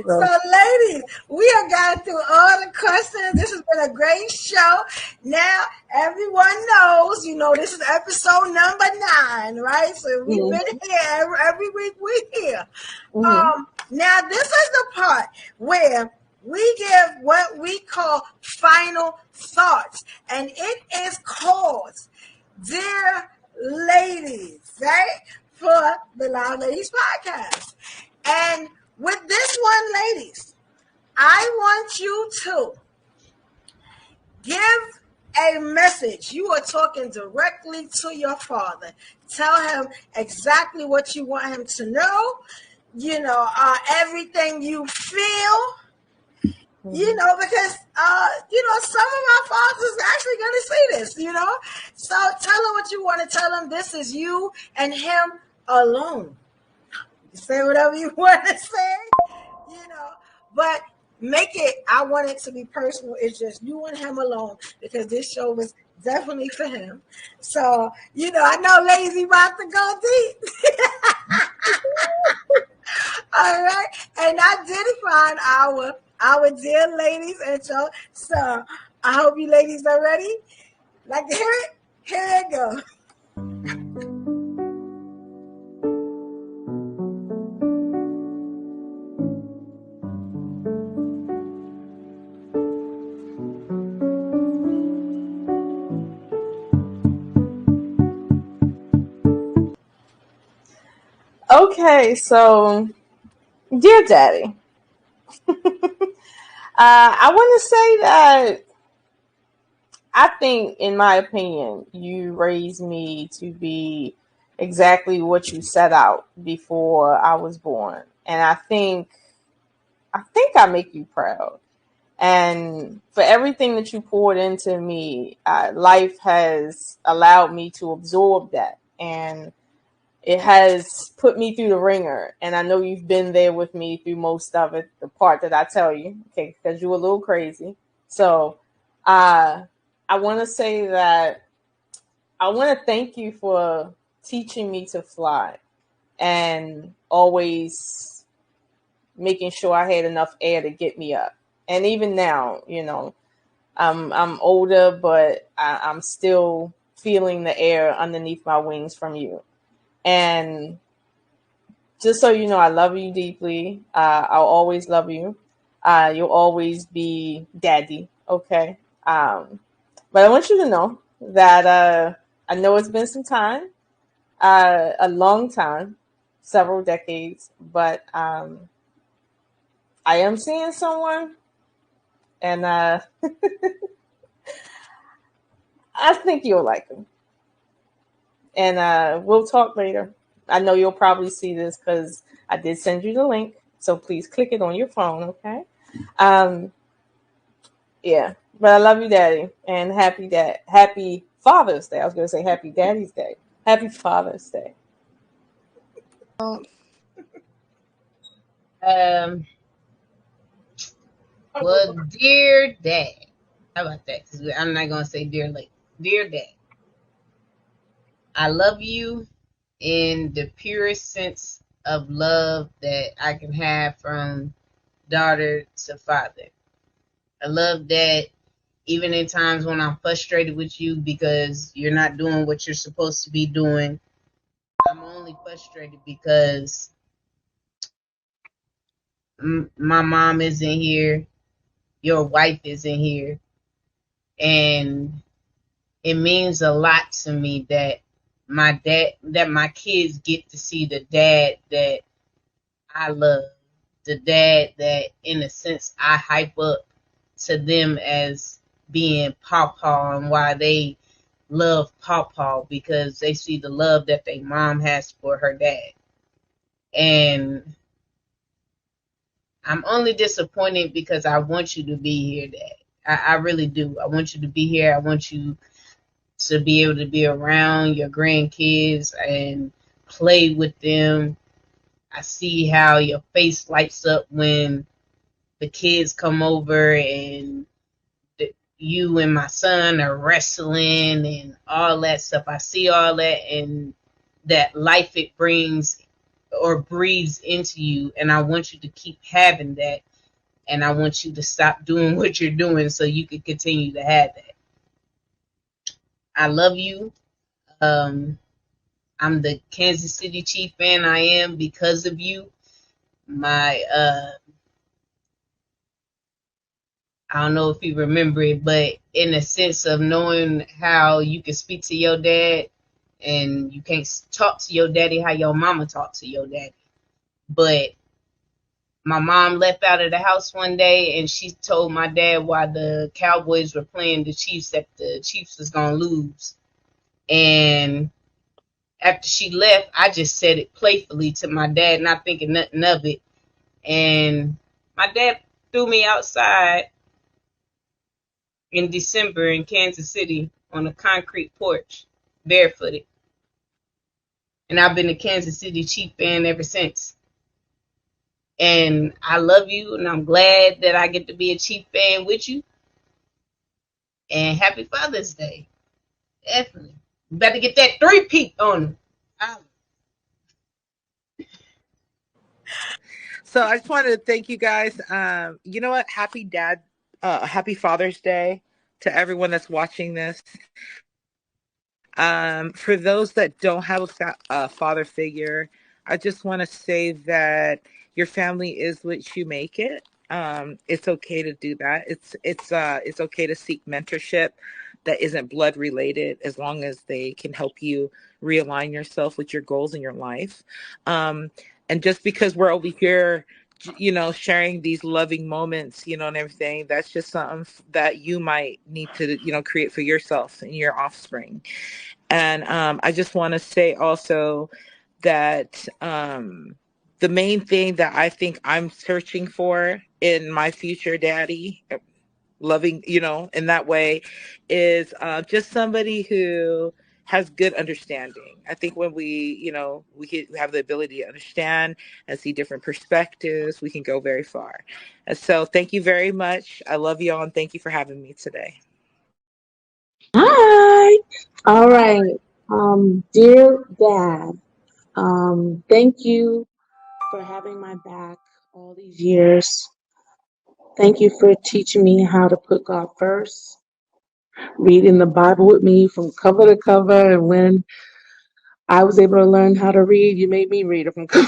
So, ladies, we have gone through all the questions. This has been a great show. Now, everyone knows, this is episode number 9, right? So, we've been here every week. We're here. Now, this is the part where we give what we call final thoughts, and it is called Dear Ladies, right? For the Loud Ladies podcast. And with this one, ladies, I want you to give a message. You are talking directly to your father. Tell him exactly what you want him to know, everything you feel, because, some of my fathers are actually going to see this, So tell him what you want to tell him. This is you and him alone. You say whatever you want to say, but I want it to be personal. It's just you and him alone because this show was definitely for him. So, I know Lazy about to go deep. All right. And I did find our dear ladies intro. So I hope you ladies are ready. Like to hear it? Here it goes. Okay, so dear Daddy, I want to say that I think, in my opinion, you raised me to be exactly what you set out before I was born, and I think I make you proud. And for everything that you poured into me, life has allowed me to absorb that, and it has put me through the ringer. And I know you've been there with me through most of it, the part that I tell you, okay, because you're a little crazy. So I want to say that I want to thank you for teaching me to fly and always making sure I had enough air to get me up. And even now, I'm older, but I'm still feeling the air underneath my wings from you. And just so you know, I love you deeply. I'll always love you. You'll always be daddy. Okay. But I want you to know that I know it's been some time, a long time, several decades, but I am seeing someone, and I think you'll like him. And we'll talk later. I know you'll probably see this because I did send you the link, so please click it on your phone, okay? Yeah, but I love you, Daddy, and happy Father's Day. I was going to say Happy Daddy's Day. Happy Father's Day. Well, dear Dad, how about that? 'Cause I'm not gonna say dear late. Dear Dad, I love you in the purest sense of love that I can have from daughter to father. I love that even in times when I'm frustrated with you because you're not doing what you're supposed to be doing. I'm only frustrated because my mom isn't here, your wife isn't here, and it means a lot to me that my kids get to see the dad that I love, the dad that in a sense I hype up to them as being Pawpaw, and why they love Pawpaw because they see the love that their mom has for her dad. And I'm only disappointed because I want you to be here, Dad. I really do. I want you to be here. I want you to be able to be around your grandkids and play with them. I see how your face lights up when the kids come over and you and my son are wrestling and all that stuff. I see all that and that life it brings or breathes into you, and I want you to keep having that, and I want you to stop doing what you're doing so you can continue to have that. I love you. Um, I'm the Kansas City Chief fan I am because of you. My I don't know if you remember it, but in the sense of knowing how you can speak to your dad and you can't talk to your daddy how your mama talked to your daddy. But my mom left out of the house one day and she told my dad while the Cowboys were playing the Chiefs that the Chiefs was going to lose. And after she left, I just said it playfully to my dad, not thinking nothing of it. And my dad threw me outside in December in Kansas City on a concrete porch, barefooted. And I've been a Kansas City Chief fan ever since. And I love you, and I'm glad that I get to be a Chief fan with you. And happy Father's Day. Definitely. You better get that 3-peat on him. So I just wanted to thank you guys. You know what? Happy Father's Day to everyone that's watching this. For those that don't have a father figure, I just want to say that your family is what you make it. It's okay to do that. It's okay to seek mentorship that isn't blood related, as long as they can help you realign yourself with your goals in your life. Um, and just because we're over here, sharing these loving moments, and everything, that's just something that you might need to, create for yourself and your offspring. And I just want to say also that the main thing that I think I'm searching for in my future daddy, loving, in that way, is just somebody who has good understanding. I think when we have the ability to understand and see different perspectives, we can go very far. And so thank you very much. I love you all, and thank you for having me today. Hi. All right. Dear Dad, thank you for having my back all these years. Thank you for teaching me how to put God first, reading the Bible with me from cover to cover. And when I was able to learn how to read, you made me read it from cover.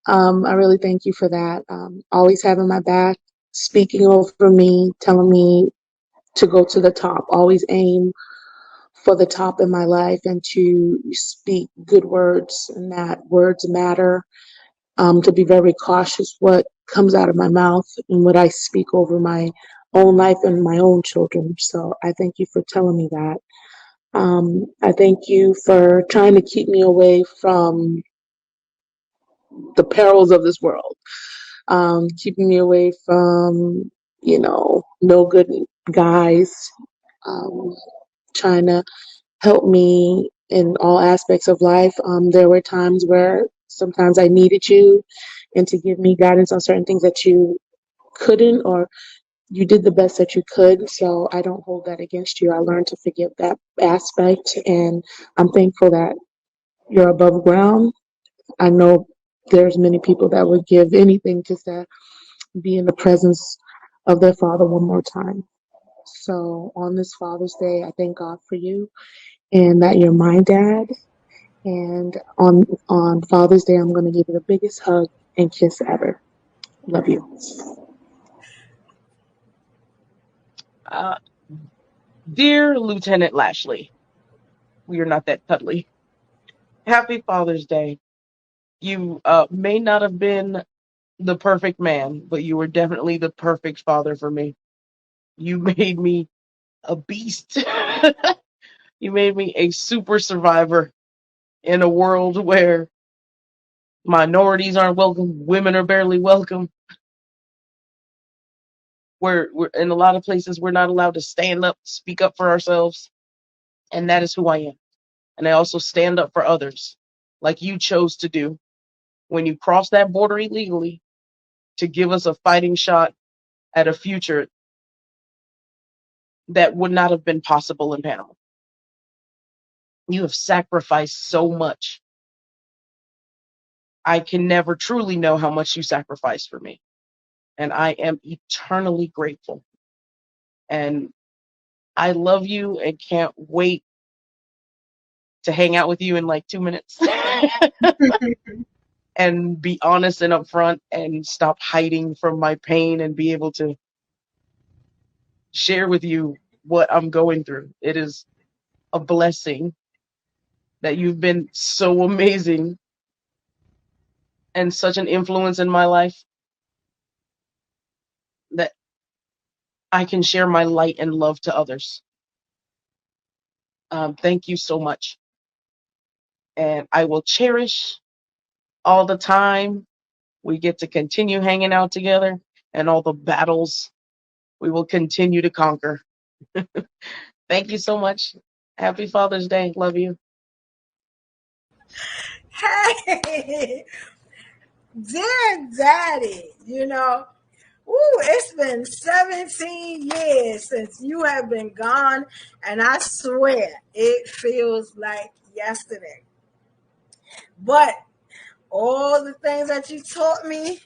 I really thank you for that. Always having my back, speaking over me, telling me to go to the top, always aim for the top in my life, and to speak good words, and that words matter, to be very cautious what comes out of my mouth and what I speak over my own life and my own children. So I thank you for telling me that. I thank you for trying to keep me away from the perils of this world, keeping me away from, no good guys, um, trying to help me in all aspects of life. There were times where sometimes I needed you and to give me guidance on certain things that you couldn't, or you did the best that you could. So I don't hold that against you. I learned to forgive that aspect, and I'm thankful that you're above ground. I know there's many people that would give anything just to be in the presence of their father one more time. So on this Father's Day, I thank God for you and that you're my dad. And on Father's Day, I'm going to give you the biggest hug and kiss ever. Love you. Uh, Dear Lieutenant Lashley, we are not that cuddly. Happy Father's Day. You may not have been the perfect man, but you were definitely the perfect father for me. You made me a beast. You made me a super survivor in a world where minorities aren't welcome, women are barely welcome, where we're in a lot of places we're not allowed to stand up, speak up for ourselves, and that is who I am. And I also stand up for others, like you chose to do when you crossed that border illegally to give us a fighting shot at a future that would not have been possible in Panama. You have sacrificed so much I can never truly know how much you sacrificed for me. And I am eternally grateful. And I love you and can't wait to hang out with you in like 2 minutes and be honest and upfront and stop hiding from my pain and be able to share with you what I'm going through. It is a blessing that you've been so amazing and such an influence in my life that I can share my light and love to others. Thank you so much. And I will cherish all the time we get to continue hanging out together and all the battles we will continue to conquer. Thank you so much. Happy Father's Day. Love you. Hey, dear daddy, it's been 17 years since you have been gone, and I swear it feels like yesterday. But all the things that you taught me,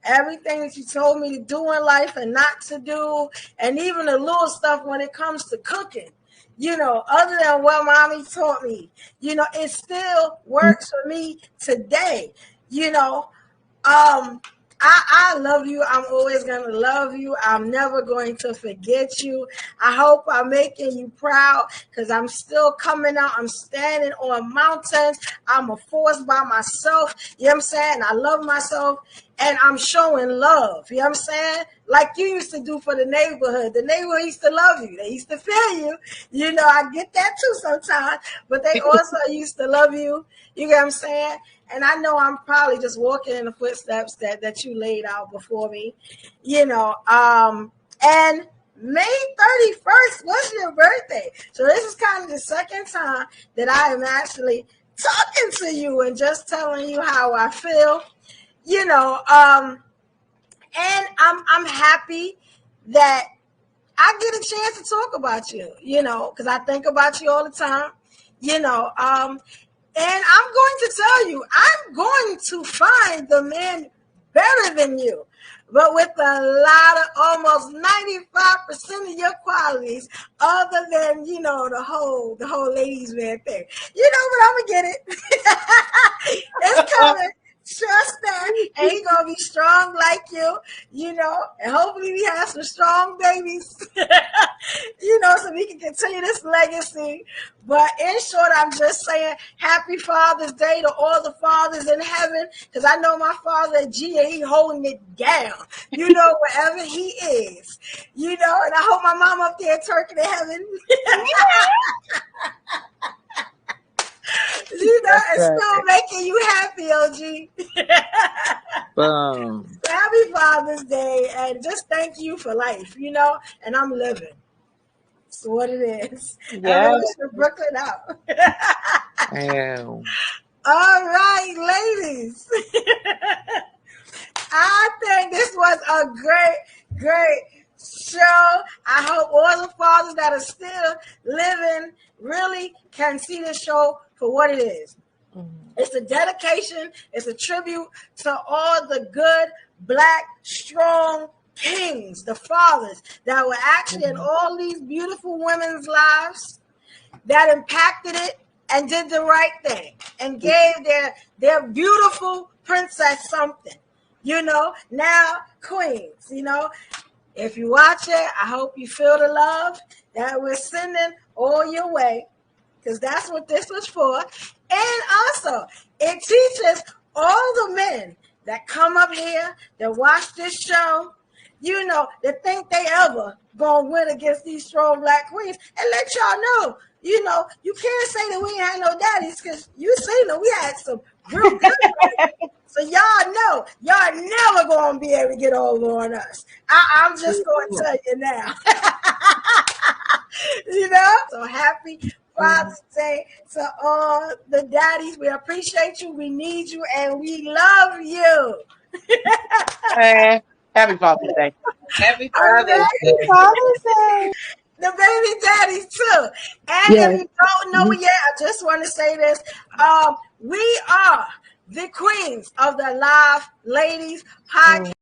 everything that you told me to do in life and not to do, and even the little stuff when it comes to cooking, other than what mommy taught me, it still works for me today. You know, I love you. I'm always going to love you. I'm never going to forget you. I hope I'm making you proud because I'm still coming out. I'm standing on mountains. I'm a force by myself. You know what I'm saying? I love myself and I'm showing love. You know what I'm saying? Like you used to do for the neighborhood. The neighborhood used to love you. They used to feel you. I get that too sometimes, but they also used to love you. You get what I'm saying? And I know I'm probably just walking in the footsteps that you laid out before me, and May 31st was your birthday. So this is kind of the second time that I am actually talking to you and just telling you how I feel, and I'm happy that I get a chance to talk about you, because I think about you all the time, and I'm going to tell you, I'm going to find the man better than you, but with a lot of almost 95% of your qualities, other than the whole ladies man thing. But I'm gonna get it. It's coming. Trust that, and he's gonna be strong like you, and hopefully we have some strong babies, so we can continue this legacy. But in short, I'm just saying happy Father's Day to all the fathers in heaven, because I know my father G, and he holding it down, wherever he is, and I hope my mom up there twerking in heaven. It's still making you happy, OG. Boom. Happy Father's Day, and just thank you for life, and I'm living. That's what it is. Yeah. Brooklyn out. Ew. All right, ladies. I think this was a great show. I hope all the fathers that are still living really can see the show for what it is. Mm-hmm. It's a dedication. It's a tribute to all the good, Black, strong kings, the fathers that were actually in all these beautiful women's lives that impacted it and did the right thing and gave their beautiful princess something. Now queens, if you watch it, I hope you feel the love that we're sending all your way, because that's what this was for. And also, it teaches all the men that come up here, that watch this show, that think they ever gonna win against these strong Black queens, and let y'all know, you can't say that we ain't had no daddies, because you seen them. We had some real good daddies. So y'all know, y'all never gonna be able to get over on us. I'm just gonna tell you now. So happy Father's Day to all the daddies. We appreciate you, we need you, and we love you. Happy Father's Day. Happy Father's Day. Father's Day. The baby daddies too. And Yes. if you don't know it yet, I just want to say this. We are the queens of the Live Ladies podcast.